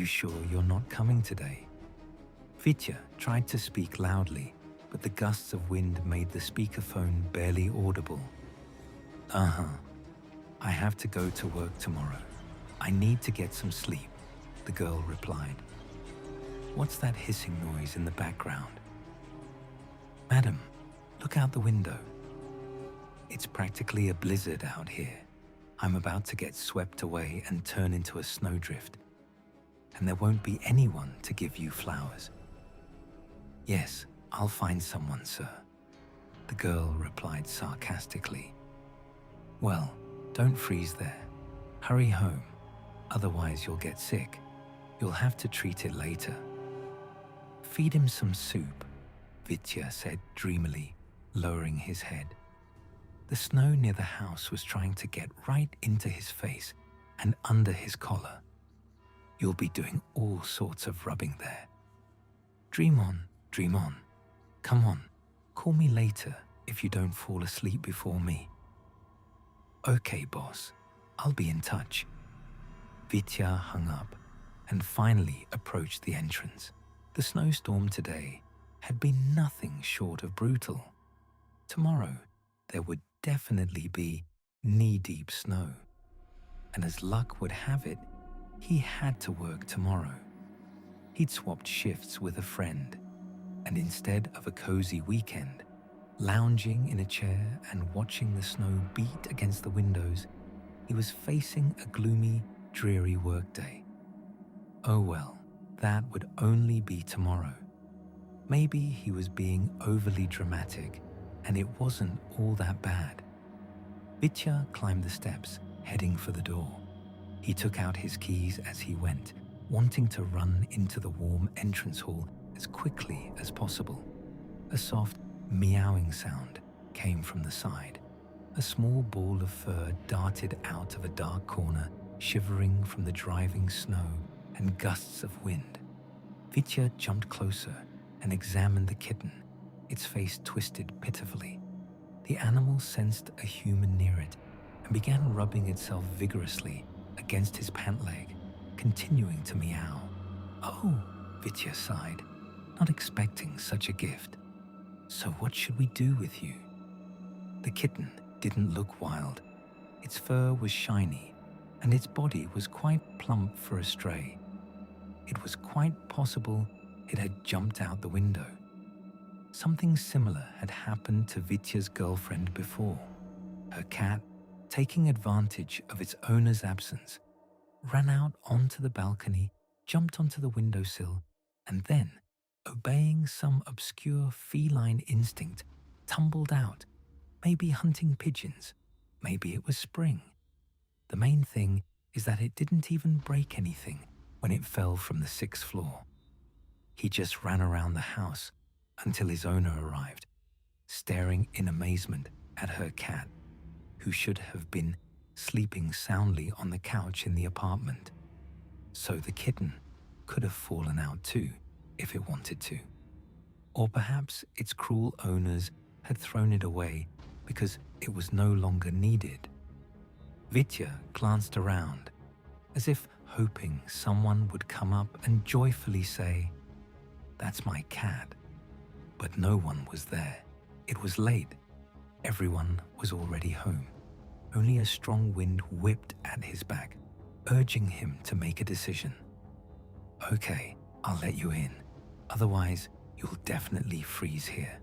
sure you're not coming today?" Vitya tried to speak loudly, but the gusts of wind made the speakerphone barely audible. "Uh-huh. I have to go to work tomorrow. I need to get some sleep," the girl replied. "What's that hissing noise in the background?" "Madam, look out the window. It's practically a blizzard out here. I'm about to get swept away and turn into a snowdrift. And there won't be anyone to give you flowers." "Yes, I'll find someone, sir," the girl replied sarcastically. "Well, don't freeze there. Hurry home, otherwise you'll get sick. You'll have to treat it later." "Feed him some soup," Vitya said dreamily, lowering his head. The snow near the house was trying to get right into his face and under his collar. "You'll be doing all sorts of rubbing there. Dream on, dream on. Come on, call me later if you don't fall asleep before me." "Okay, boss, I'll be in touch." Vitya hung up and finally approached the entrance. The snowstorm today had been nothing short of brutal. Tomorrow, there would definitely be knee-deep snow. And as luck would have it, he had to work tomorrow. He'd swapped shifts with a friend, and instead of a cozy weekend, lounging in a chair and watching the snow beat against the windows, he was facing a gloomy, dreary workday. Oh well, that would only be tomorrow. Maybe he was being overly dramatic, and it wasn't all that bad. Vitya climbed the steps, heading for the door. He took out his keys as he went, wanting to run into the warm entrance hall as quickly as possible. A soft, meowing sound came from the side. A small ball of fur darted out of a dark corner, shivering from the driving snow and gusts of wind. Vitya jumped closer and examined the kitten, its face twisted pitifully. The animal sensed a human near it and began rubbing itself vigorously against his pant leg, continuing to meow. "Oh," Vitya sighed, not expecting such a gift. "So what should we do with you?" The kitten didn't look wild. Its fur was shiny, and its body was quite plump for a stray. It was quite possible it had jumped out the window. Something similar had happened to Vitya's girlfriend before. Her cat, taking advantage of its owner's absence, ran out onto the balcony, jumped onto the windowsill, and then, obeying some obscure feline instinct, tumbled out, maybe hunting pigeons, maybe it was spring. The main thing is that it didn't even break anything when it fell from the 6th floor. He just ran around the house until his owner arrived, staring in amazement at her cat, who should have been sleeping soundly on the couch in the apartment. So the kitten could have fallen out too, if it wanted to. Or perhaps its cruel owners had thrown it away because it was no longer needed. Vitya glanced around, as if hoping someone would come up and joyfully say, "That's my cat." But no one was there. It was late. Everyone was already home. Only a strong wind whipped at his back, urging him to make a decision. "Okay, I'll let you in. Otherwise, you'll definitely freeze here."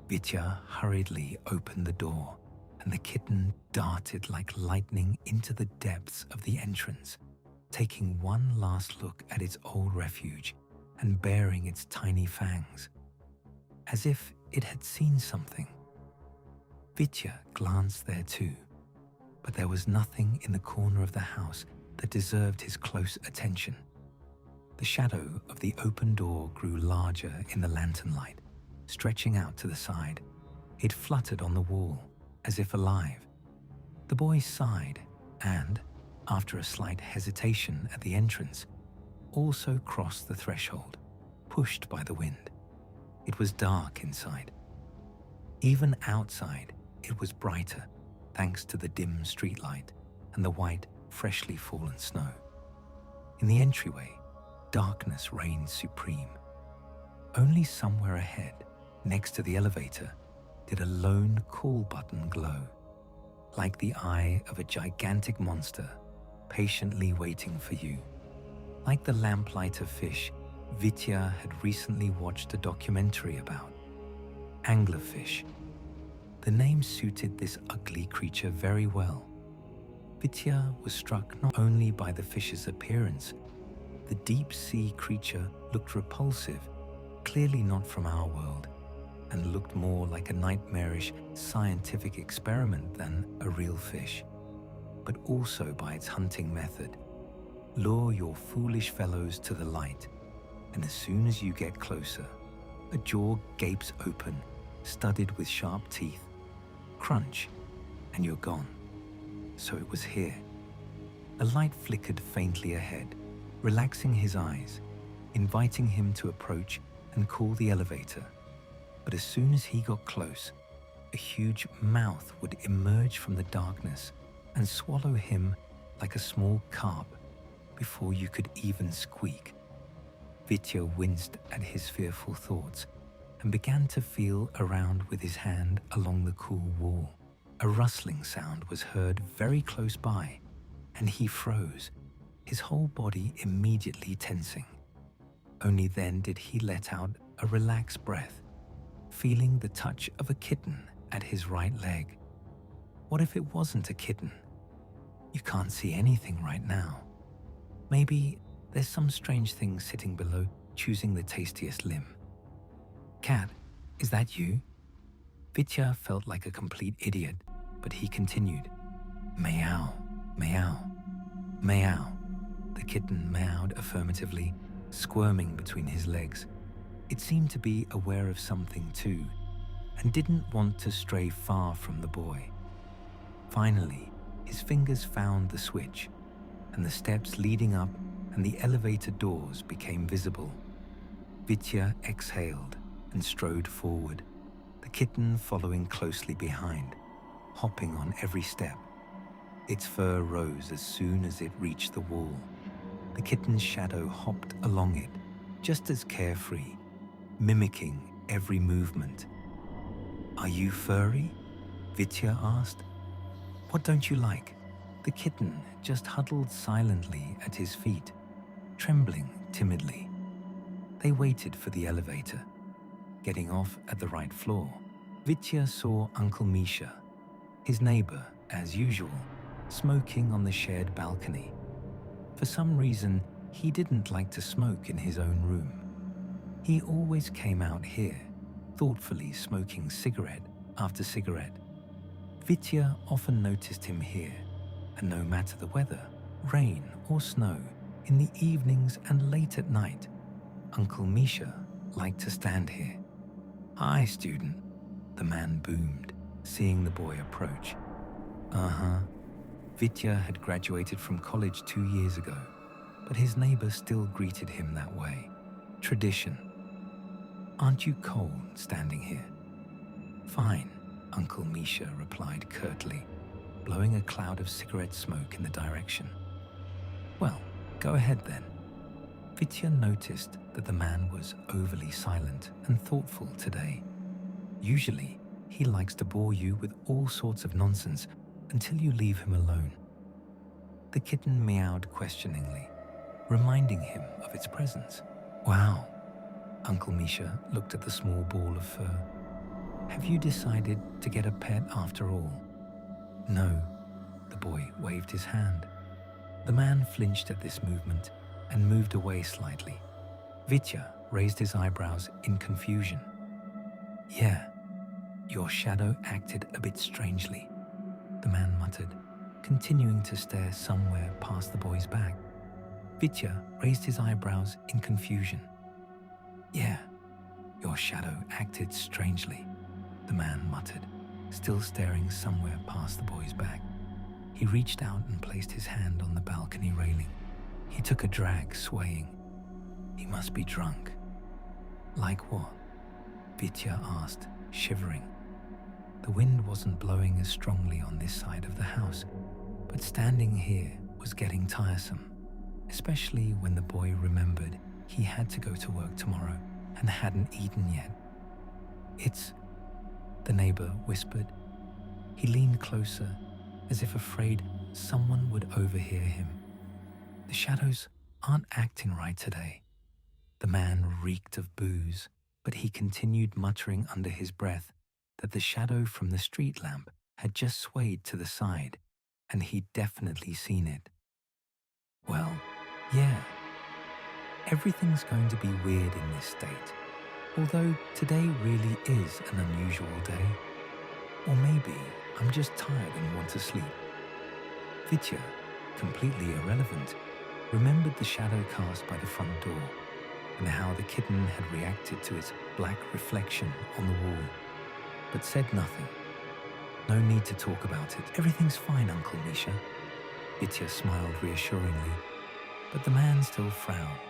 Vitya hurriedly opened the door, and the kitten darted like lightning into the depths of the entrance, taking one last look at its old refuge and baring its tiny fangs, as if it had seen something. Vitya glanced there too, but there was nothing in the corner of the house that deserved his close attention. The shadow of the open door grew larger in the lantern light, stretching out to the side. It fluttered on the wall, as if alive. The boy sighed and, after a slight hesitation at the entrance, also crossed the threshold, pushed by the wind. It was dark inside. Even outside, it was brighter, thanks to the dim streetlight and the white, freshly fallen snow. In the entryway, darkness reigned supreme. Only somewhere ahead, next to the elevator, did a lone call button glow, like the eye of a gigantic monster patiently waiting for you. Like the lamplight of fish Vitya had recently watched a documentary about, anglerfish. The name suited this ugly creature very well. Vitya was struck not only by the fish's appearance. The deep-sea creature looked repulsive, clearly not from our world, and looked more like a nightmarish scientific experiment than a real fish, but also by its hunting method. Lure your foolish fellows to the light, and as soon as you get closer, a jaw gapes open, studded with sharp teeth. Crunch, and you're gone. So it was here. A light flickered faintly ahead, relaxing his eyes, inviting him to approach and call the elevator. But as soon as he got close, a huge mouth would emerge from the darkness and swallow him like a small carp before you could even squeak. Vitya winced at his fearful thoughts and began to feel around with his hand along the cool wall. A rustling sound was heard very close by, and he froze, his whole body immediately tensing. Only then did he let out a relaxed breath, feeling the touch of a kitten at his right leg. What if it wasn't a kitten? You can't see anything right now. Maybe there's some strange thing sitting below, choosing the tastiest limb. Cat, is that you? Vitya felt like a complete idiot, but he continued. Meow, meow, meow. The kitten meowed affirmatively, squirming between his legs. It seemed to be aware of something too, and didn't want to stray far from the boy. Finally, his fingers found the switch, and the steps leading up and the elevator doors became visible. Vitya exhaled and strode forward, the kitten following closely behind, hopping on every step. Its fur rose as soon as it reached the wall. The kitten's shadow hopped along it, just as carefree, mimicking every movement. Are you furry? Vitya asked. What don't you like? The kitten just huddled silently at his feet, trembling timidly. They waited for the elevator. Getting off at the right floor, Vitya saw Uncle Misha, his neighbor, as usual, smoking on the shared balcony. For some reason, he didn't like to smoke in his own room. He always came out here, thoughtfully smoking cigarette after cigarette. Vitya often noticed him here, and no matter the weather, rain or snow, in the evenings and late at night, Uncle Misha liked to stand here. Hi, student, the man boomed, seeing the boy approach. Vitya had graduated from college 2 years ago, but his neighbor still greeted him that way. Tradition. Aren't you cold standing here? Fine, Uncle Misha replied curtly, blowing a cloud of cigarette smoke in the direction. Well, go ahead then. Vitya noticed that the man was overly silent and thoughtful today. Usually, he likes to bore you with all sorts of nonsense until you leave him alone. The kitten meowed questioningly, reminding him of its presence. Wow. Uncle Misha looked at the small ball of fur. Have you decided to get a pet after all? No, the boy waved his hand. The man flinched at this movement and moved away slightly. Vitya raised his eyebrows in confusion. Yeah, your shadow acted a bit strangely, the man muttered, continuing to stare somewhere past the boy's back. Vitya raised his eyebrows in confusion. Yeah, your shadow acted strangely, the man muttered, still staring somewhere past the boy's back. He reached out and placed his hand on the balcony railing. He took a drag, swaying. He must be drunk. Like what? Vitya asked, shivering. The wind wasn't blowing as strongly on this side of the house, but standing here was getting tiresome, especially when the boy remembered he had to go to work tomorrow and hadn't eaten yet. "It's," the neighbor whispered. He leaned closer, as if afraid someone would overhear him. "The shadows aren't acting right today." The man reeked of booze, but he continued muttering under his breath that the shadow from the street lamp had just swayed to the side, and he'd definitely seen it. "Well, yeah. Everything's going to be weird in this state, although today really is an unusual day. Or maybe I'm just tired and want to sleep." Vitya, completely irrelevant, remembered the shadow cast by the front door and how the kitten had reacted to its black reflection on the wall, but said nothing. "No need to talk about it. Everything's fine, Uncle Misha." Vitya smiled reassuringly, but the man still frowned,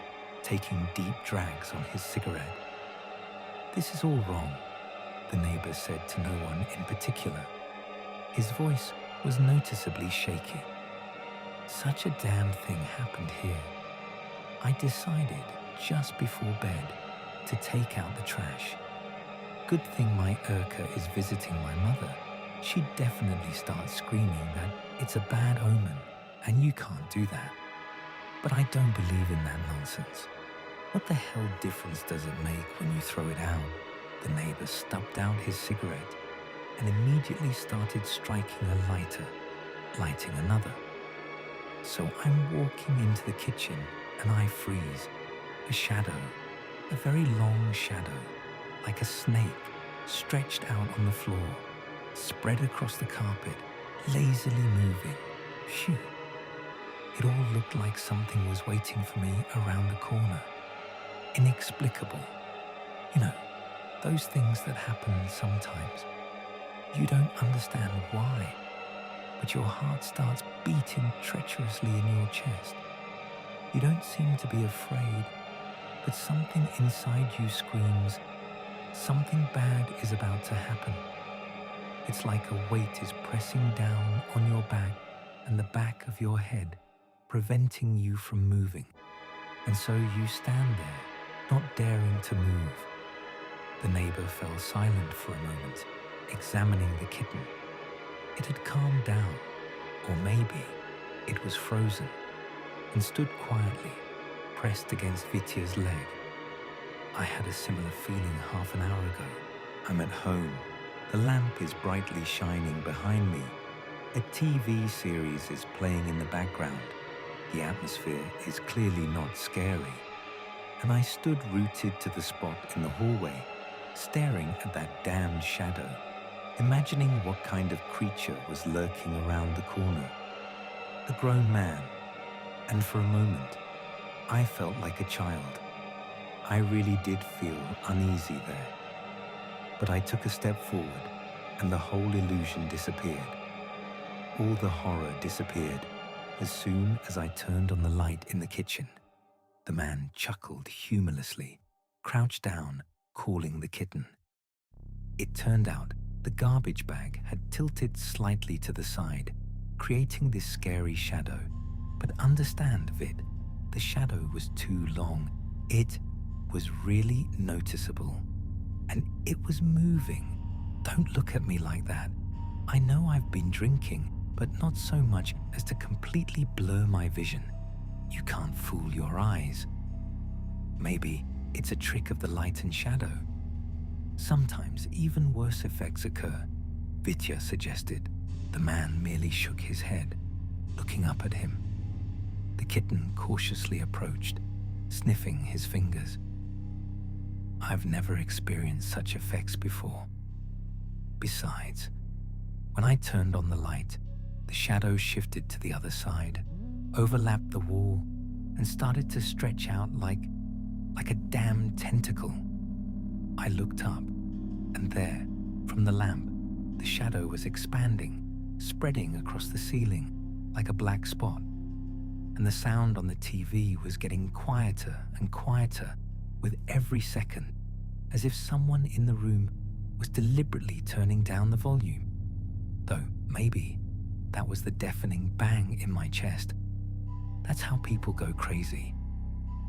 taking deep drags on his cigarette. "This is all wrong," the neighbor said to no one in particular. His voice was noticeably shaky. "Such a damn thing happened here. I decided just before bed to take out the trash. Good thing my Urka is visiting my mother. She'd definitely start screaming that it's a bad omen and you can't do that. But I don't believe in that nonsense. What the hell difference does it make when you throw it out?" The neighbor stubbed out his cigarette and immediately started striking a lighter, lighting another. "So I'm walking into the kitchen and I freeze. A shadow, a very long shadow, like a snake, stretched out on the floor, spread across the carpet, lazily moving. Phew. It all looked like something was waiting for me around the corner. Inexplicable. You know, those things that happen sometimes. You don't understand why, but your heart starts beating treacherously in your chest. You don't seem to be afraid, but something inside you screams, something bad is about to happen. It's like a weight is pressing down on your back and the back of your head, preventing you from moving. And so you stand there, not daring to move." The neighbor fell silent for a moment, examining the kitten. It had calmed down, or maybe it was frozen, and stood quietly, pressed against Vitya's leg. "I had a similar feeling half an hour ago. I'm at home. The lamp is brightly shining behind me. A TV series is playing in the background. The atmosphere is clearly not scary. And I stood rooted to the spot in the hallway, staring at that damned shadow, imagining what kind of creature was lurking around the corner. A grown man. And for a moment, I felt like a child. I really did feel uneasy there. But I took a step forward, and the whole illusion disappeared. All the horror disappeared as soon as I turned on the light in the kitchen." The man chuckled humorlessly, crouched down, calling the kitten. It turned out the garbage bag had tilted slightly to the side, creating this scary shadow. But understand, Vit, the shadow was too long. It was really noticeable. And it was moving. Don't look at me like that. I know I've been drinking, but not so much as to completely blur my vision. You can't fool your eyes. Maybe it's a trick of the light and shadow. Sometimes even worse effects occur, Vitya suggested. The man merely shook his head, looking up at him. The kitten cautiously approached, sniffing his fingers. "I've never experienced such effects before. Besides, when I turned on the light, the shadow shifted to the other side, overlapped the wall, and started to stretch out like a damn tentacle. I looked up, and there, from the lamp, the shadow was expanding, spreading across the ceiling like a black spot. And the sound on the TV was getting quieter and quieter with every second, as if someone in the room was deliberately turning down the volume. Though maybe that was the deafening bang in my chest. That's how people go crazy.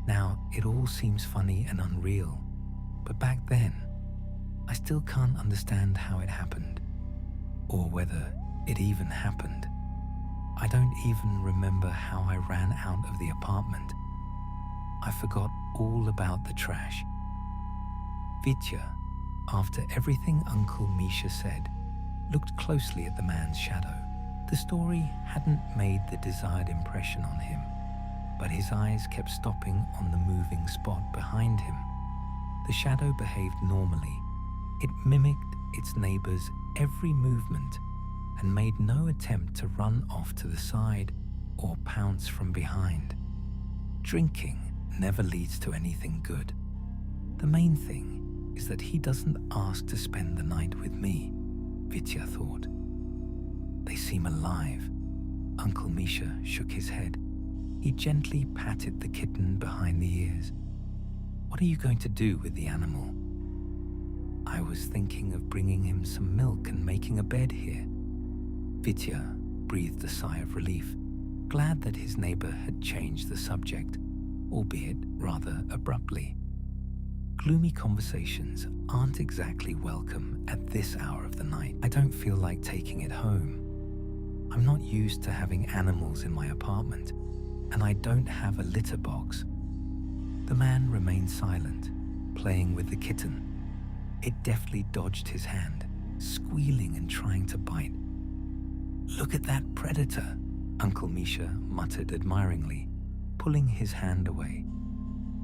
Now, it all seems funny and unreal, but back then, I still can't understand how it happened, or whether it even happened. I don't even remember how I ran out of the apartment. I forgot all about the trash. Vitya, after everything Uncle Misha said, looked closely at the man's shadow. The story hadn't made the desired impression on him, but his eyes kept stopping on the moving spot behind him. The shadow behaved normally. It mimicked its neighbor's every movement and made no attempt to run off to the side or pounce from behind. Drinking never leads to anything good. The main thing is that he doesn't ask to spend the night with me, Vitya thought. They seem alive. Uncle Misha shook his head. He gently patted the kitten behind the ears. What are you going to do with the animal? I was thinking of bringing him some milk and making a bed here. Vitya breathed a sigh of relief, glad that his neighbor had changed the subject, albeit rather abruptly. Gloomy conversations aren't exactly welcome at this hour of the night. I don't feel like taking it home. I'm not used to having animals in my apartment, and I don't have a litter box. The man remained silent, playing with the kitten. It deftly dodged his hand, squealing and trying to bite. "Look at that predator," Uncle Misha muttered admiringly, pulling his hand away.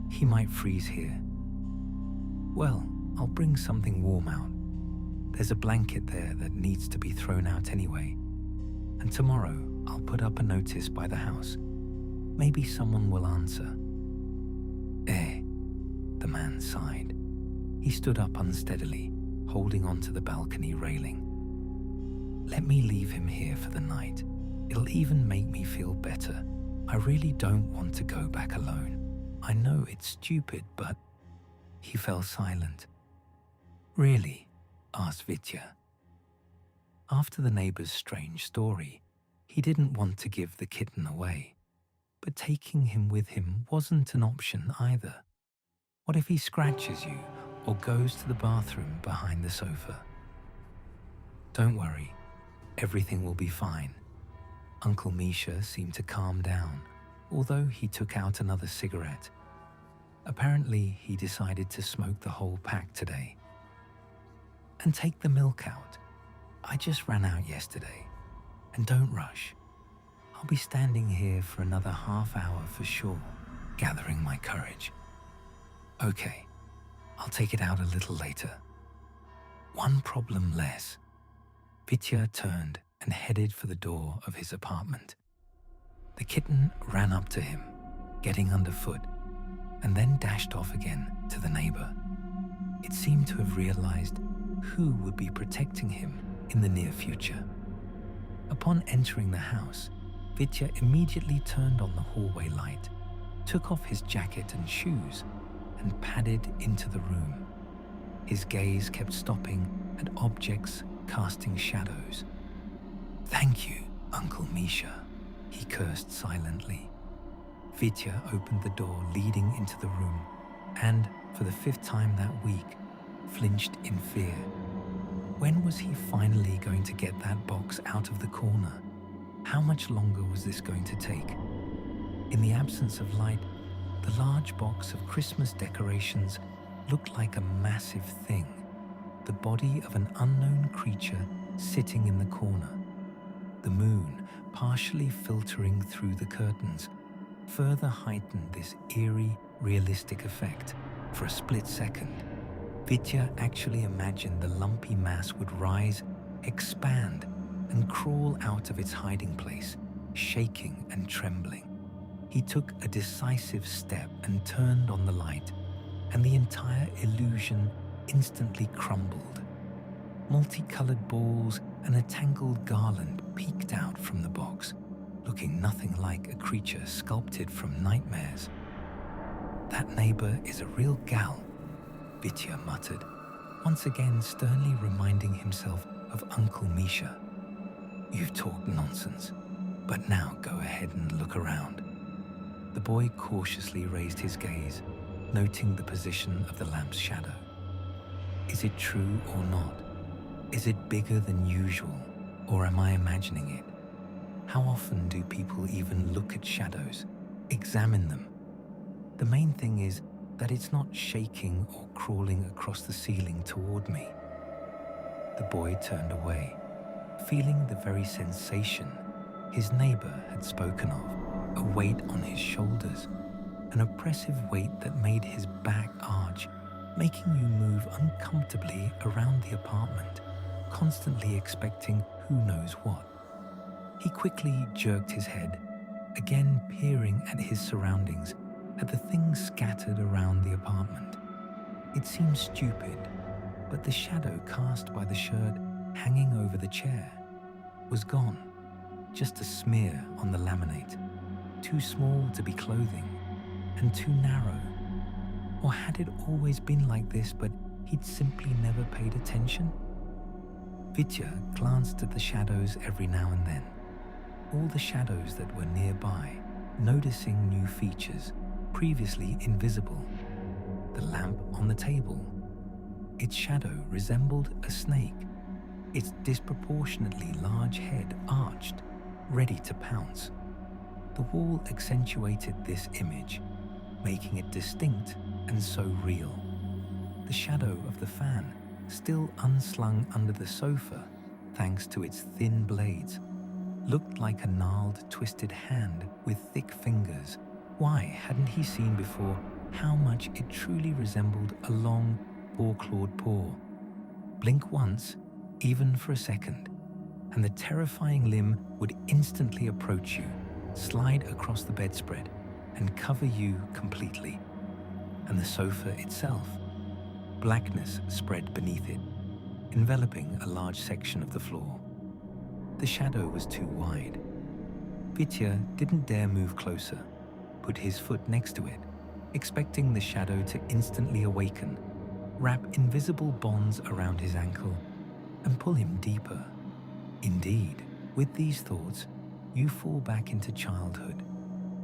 "He might freeze here." "Well, I'll bring something warm out. There's a blanket there that needs to be thrown out anyway. And tomorrow I'll put up a notice by the house. Maybe someone will answer." The man sighed. He stood up unsteadily, holding onto the balcony railing. "Let me leave him here for the night. It'll even make me feel better. I really don't want to go back alone. I know it's stupid, but..." He fell silent. "Really?" asked Vitya. After the neighbor's strange story, he didn't want to give the kitten away. But taking him with him wasn't an option either. What if he scratches you or goes to the bathroom behind the sofa? "Don't worry, everything will be fine." Uncle Misha seemed to calm down, although he took out another cigarette. Apparently, he decided to smoke the whole pack today. "And take the milk out. I just ran out yesterday. And don't rush. I'll be standing here for another half hour for sure, gathering my courage." "Okay, I'll take it out a little later." One problem less. Vitya turned and headed for the door of his apartment. The kitten ran up to him, getting underfoot, and then dashed off again to the neighbor. It seemed to have realized who would be protecting him in the near future. Upon entering the house, Vitya immediately turned on the hallway light, took off his jacket and shoes, and padded into the room. His gaze kept stopping at objects casting shadows. "Thank you, Uncle Misha," he cursed silently. Vitya opened the door leading into the room and, for the 5th time that week, flinched in fear. When was he finally going to get that box out of the corner? How much longer was this going to take? In the absence of light, the large box of Christmas decorations looked like a massive thing, the body of an unknown creature sitting in the corner. The moon, partially filtering through the curtains, further heightened this eerie, realistic effect. For a split second, Vitya actually imagined the lumpy mass would rise, expand, and crawl out of its hiding place, shaking and trembling. He took a decisive step and turned on the light, and the entire illusion instantly crumbled. Multicolored balls and a tangled garland peeked out from the box, looking nothing like a creature sculpted from nightmares. "That neighbor is a real gal," Vitya muttered, once again sternly reminding himself of Uncle Misha. "You've talked nonsense, but now go ahead and look around. The boy cautiously raised his gaze, noting the position of the lamp's shadow. Is it true or not? Is it bigger than usual, or am I imagining it? How often do people even look at shadows, examine them? The main thing is that it's not shaking or crawling across the ceiling toward me. The boy turned away, feeling the very sensation his neighbor had spoken of, a weight on his shoulders, an oppressive weight that made his back arch, making you move uncomfortably around the apartment, constantly expecting who knows what. He quickly jerked his head, again peering at his surroundings, at the things scattered around the apartment. It seemed stupid, but the shadow cast by the shirt hanging over the chair was gone, just a smear on the laminate, too small to be clothing and too narrow. Or had it always been like this, but he'd simply never paid attention? Vitya glanced at the shadows every now and then, all the shadows that were nearby, noticing new features previously invisible. The lamp on the table. Its shadow resembled a snake, its disproportionately large head arched, ready to pounce. The wall accentuated this image, making it distinct and so real. The shadow of the fan, still unslung under the sofa thanks to its thin blades, looked like a gnarled, twisted hand with thick fingers. Why hadn't he seen before how much it truly resembled a long, paw-clawed paw? Blink once, even for a second, and the terrifying limb would instantly approach you, slide across the bedspread, and cover you completely. And the sofa itself. Blackness spread beneath it, enveloping a large section of the floor. The shadow was too wide. Vitya didn't dare move closer, put his foot next to it, expecting the shadow to instantly awaken, wrap invisible bonds around his ankle, and pull him deeper. Indeed, with these thoughts, you fall back into childhood,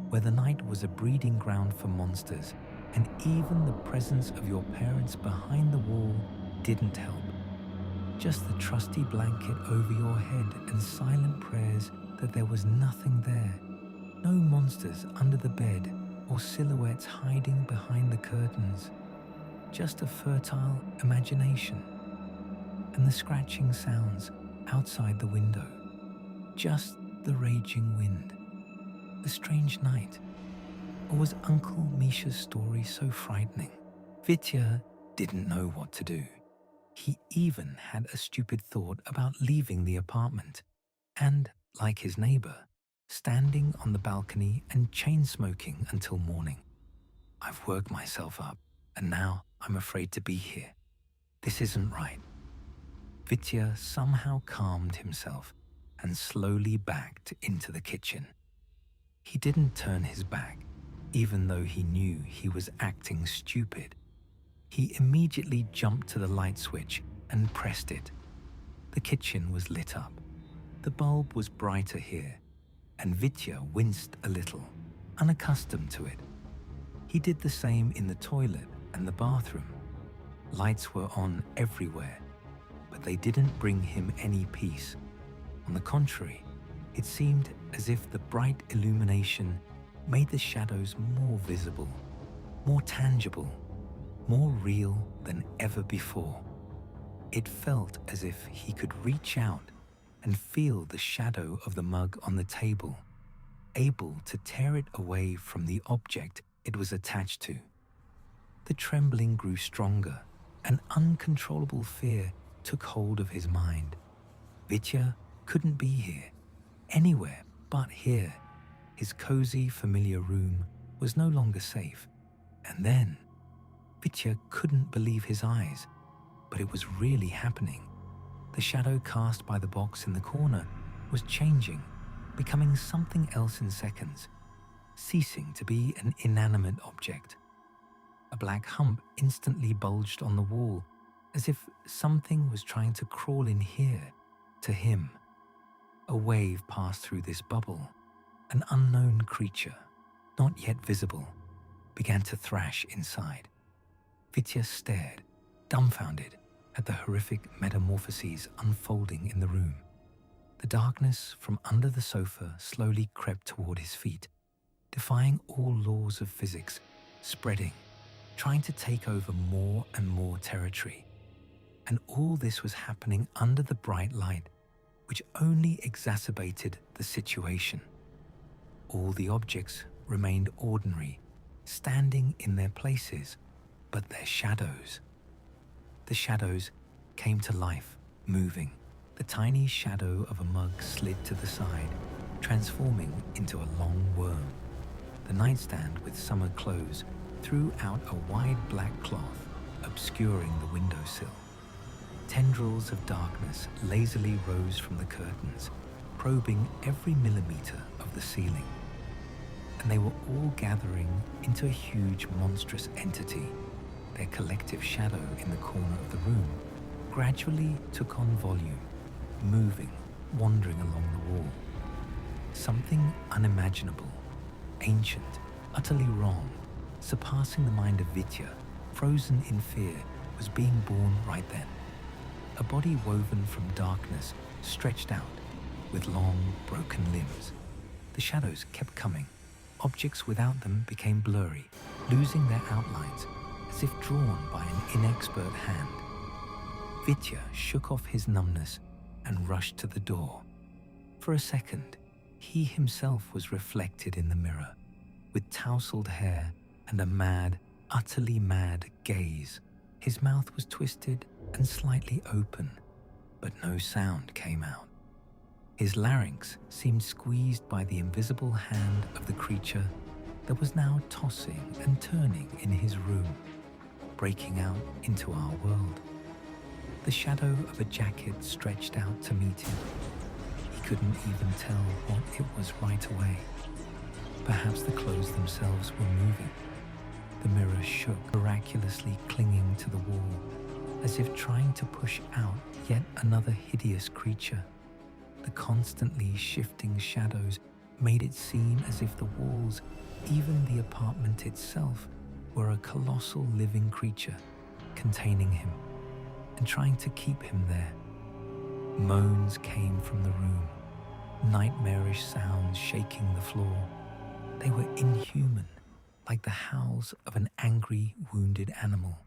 where the night was a breeding ground for monsters, and even the presence of your parents behind the wall didn't help. Just the trusty blanket over your head and silent prayers that there was nothing there. No monsters under the bed or silhouettes hiding behind the curtains. Just a fertile imagination. And the scratching sounds outside the window. Just the raging wind. The strange night. Or was Uncle Misha's story so frightening? Vitya didn't know what to do. He even had a stupid thought about leaving the apartment and, like his neighbor, standing on the balcony and chain-smoking until morning. I've worked myself up, and now I'm afraid to be here. This isn't right. Vitya somehow calmed himself and slowly backed into the kitchen. He didn't turn his back, even though he knew he was acting stupid. He immediately jumped to the light switch and pressed it. The kitchen was lit up. The bulb was brighter here, and Vitya winced a little, unaccustomed to it. He did the same in the toilet and the bathroom. Lights were on everywhere, but they didn't bring him any peace. On the contrary, it seemed as if the bright illumination made the shadows more visible, more tangible, more real than ever before. It felt as if he could reach out and feel the shadow of the mug on the table, able to tear it away from the object it was attached to. The trembling grew stronger. An uncontrollable fear took hold of his mind. Vitya couldn't be here, anywhere but here. His cozy, familiar room was no longer safe. And then, Vitya couldn't believe his eyes, but it was really happening. The shadow cast by the box in the corner was changing, becoming something else in seconds, ceasing to be an inanimate object. A black hump instantly bulged on the wall, as if something was trying to crawl in here, to him. A wave passed through this bubble, an unknown creature, not yet visible, began to thrash inside. Vitya stared, dumbfounded, at the horrific metamorphoses unfolding in the room. The darkness from under the sofa slowly crept toward his feet, defying all laws of physics, spreading, trying to take over more and more territory. And all this was happening under the bright light, which only exacerbated the situation. All the objects remained ordinary, standing in their places, but their shadows. The shadows came to life, moving. The tiny shadow of a mug slid to the side, transforming into a long worm. The nightstand with summer clothes threw out a wide black cloth, obscuring the windowsill. Tendrils of darkness lazily rose from the curtains, probing every millimeter of the ceiling. And they were all gathering into a huge, monstrous entity. Their collective shadow in the corner of the room gradually took on volume, moving, wandering along the wall. Something unimaginable, ancient, utterly wrong, surpassing the mind of Vitya, frozen in fear, was being born right then. A body woven from darkness stretched out, with long, broken limbs. The shadows kept coming. Objects without them became blurry, losing their outlines, as if drawn by an inexpert hand. Vitya shook off his numbness and rushed to the door. For a second, he himself was reflected in the mirror, with tousled hair and a mad, utterly mad gaze. His mouth was twisted and slightly open, but no sound came out. His larynx seemed squeezed by the invisible hand of the creature that was now tossing and turning in his room, breaking out into our world. The shadow of a jacket stretched out to meet him. He couldn't even tell what it was right away. Perhaps the clothes themselves were moving. The mirror shook, miraculously clinging to the wall, as if trying to push out yet another hideous creature. The constantly shifting shadows made it seem as if the walls, even the apartment itself, were a colossal living creature containing him and trying to keep him there. Moans came from the room, nightmarish sounds shaking the floor. They were inhuman, like the howls of an angry, wounded animal.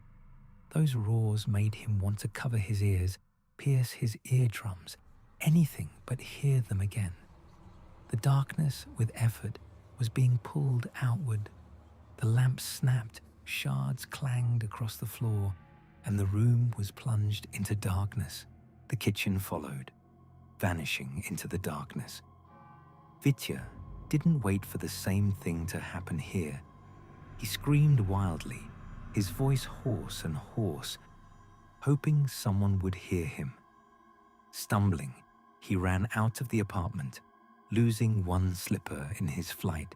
Those roars made him want to cover his ears, pierce his eardrums, anything but hear them again. The darkness, with effort, was being pulled outward. The lamp snapped, shards clanged across the floor, and the room was plunged into darkness. The kitchen followed, vanishing into the darkness. Vitya didn't wait for the same thing to happen here. He screamed wildly, his voice hoarse and hoarse, hoping someone would hear him. Stumbling, he ran out of the apartment, losing one slipper in his flight.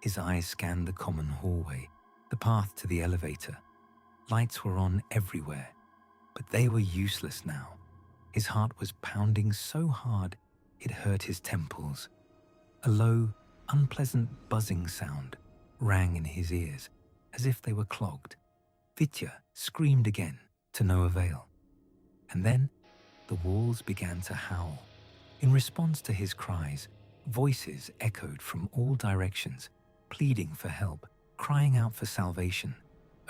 His eyes scanned the common hallway, the path to the elevator. Lights were on everywhere, but they were useless now. His heart was pounding so hard it hurt his temples. A low, unpleasant buzzing sound rang in his ears, as if they were clogged. Vitya screamed again, to no avail. And then the walls began to howl. In response to his cries, voices echoed from all directions, pleading for help, crying out for salvation.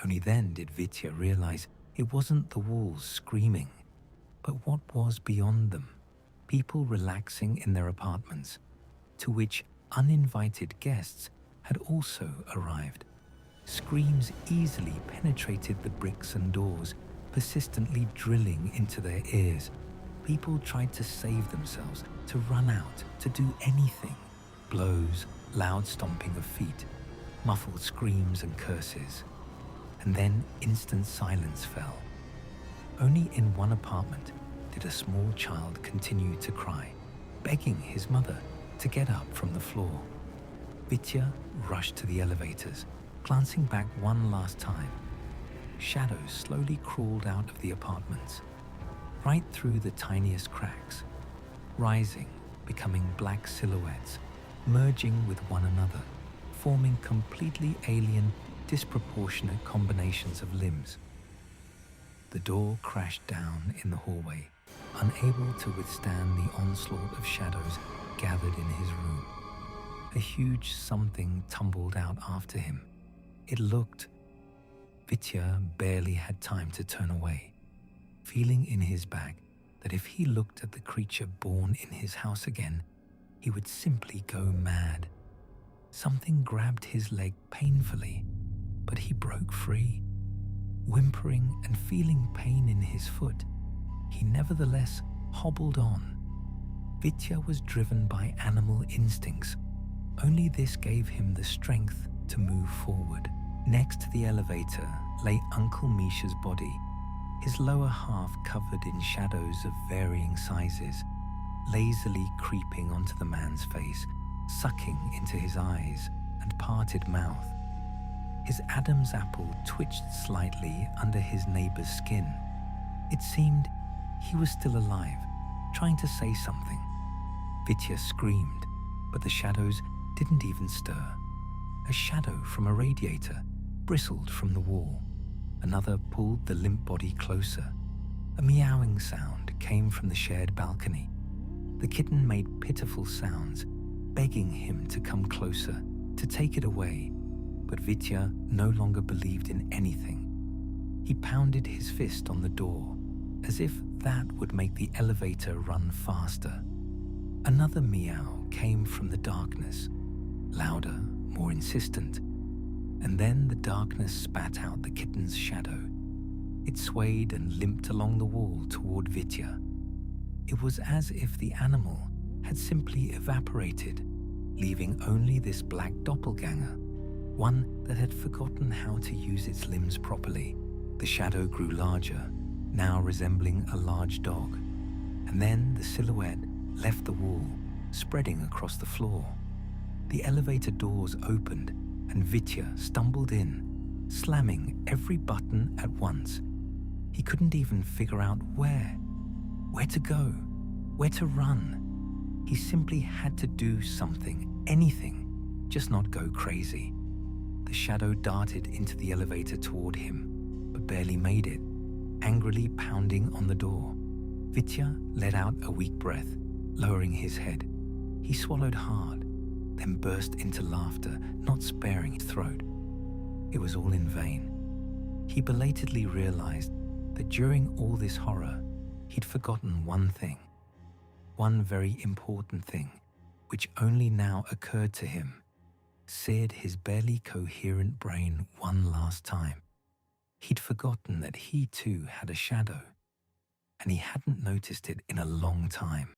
Only then did Vitya realize it wasn't the walls screaming, but what was beyond them. People relaxing in their apartments, to which uninvited guests had also arrived. Screams easily penetrated the bricks and doors, persistently drilling into their ears. People tried to save themselves, to run out, to do anything. Blows, loud stomping of feet, muffled screams and curses. And then instant silence fell. Only in one apartment did a small child continue to cry, begging his mother to get up from the floor. Vitya rushed to the elevators, glancing back one last time. Shadows slowly crawled out of the apartments, right through the tiniest cracks, rising, becoming black silhouettes, merging with one another, forming completely alien, disproportionate combinations of limbs. The door crashed down in the hallway, unable to withstand the onslaught of shadows gathered in his room. A huge something tumbled out after him. It looked. Vitya barely had time to turn away, feeling in his back that if he looked at the creature born in his house again, he would simply go mad. Something grabbed his leg painfully, but he broke free. Whimpering and feeling pain in his foot, he nevertheless hobbled on. Vitya was driven by animal instincts. Only this gave him the strength to move forward. Next to the elevator lay Uncle Misha's body, his lower half covered in shadows of varying sizes, lazily creeping onto the man's face, sucking into his eyes and parted mouth. His Adam's apple twitched slightly under his neighbor's skin. It seemed he was still alive, trying to say something. Vitya screamed, but the shadows didn't even stir. A shadow from a radiator bristled from the wall. Another pulled the limp body closer. A meowing sound came from the shared balcony. The kitten made pitiful sounds, begging him to come closer, to take it away. But Vitya no longer believed in anything. He pounded his fist on the door, as if that would make the elevator run faster. Another meow came from the darkness, louder, more insistent, and then the darkness spat out the kitten's shadow. It swayed and limped along the wall toward Vitya. It was as if the animal had simply evaporated, leaving only this black doppelganger, one that had forgotten how to use its limbs properly. The shadow grew larger, now resembling a large dog, and then the silhouette left the wall, spreading across the floor. The elevator doors opened, and Vitya stumbled in, slamming every button at once. He couldn't even figure out where to go, where to run. He simply had to do something, anything, just not go crazy. The shadow darted into the elevator toward him, but barely made it, angrily pounding on the door. Vitya let out a weak breath, lowering his head. He swallowed hard, then burst into laughter, not sparing his throat. It was all in vain. He belatedly realized that during all this horror, he'd forgotten one thing, one very important thing, which only now occurred to him, seared his barely coherent brain one last time. He'd forgotten that he too had a shadow, and he hadn't noticed it in a long time.